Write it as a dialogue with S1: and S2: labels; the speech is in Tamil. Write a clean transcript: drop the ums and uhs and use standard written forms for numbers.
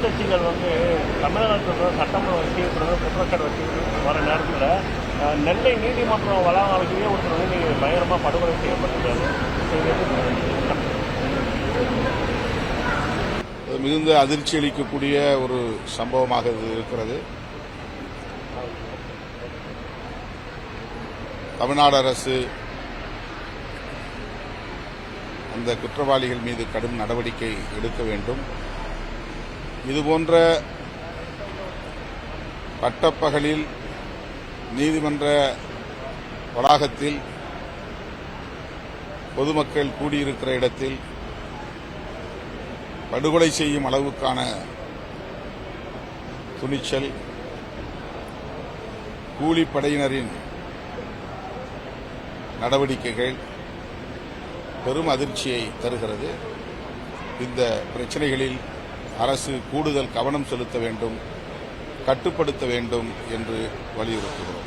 S1: எதிர்கட்சிகள் தமிழகத்தில் சட்டமன்ற வச்சுக்கிறது குற்றச்சாட்டு வச்சு வர நேரத்தில் நெல்லை நீதிமன்றம் வளாகத்திலேயே ஒருத்தர் நீங்கள் பயங்கரமாக படுகொலை செய்யப்பட்டிருக்காரு.
S2: மிகுந்த அதிர்ச்சி அளிக்கக்கூடிய ஒரு சம்பவமாக இது இருக்கிறது. தமிழ்நாடு அரசு அந்த குற்றவாளிகள் மீது கடும் நடவடிக்கை எடுக்க வேண்டும். இதுபோன்ற பட்டப்பகலில் நீதிமன்ற வளாகத்தில் பொதுமக்கள் கூடியிருக்கிற இடத்தில் படுகொலை செய்யும் அளவுக்கான துணிச்சல் கூலிப்படையினரின் நடவடிக்கைகள் பெரும் அதிர்ச்சியை தருகிறது. இந்த பிரச்சினைகளில் அரசு கூடுதல் கவனம் செலுத்த வேண்டும், கட்டுப்படுத்த வேண்டும் என்று வலியுறுத்துகிறோம்.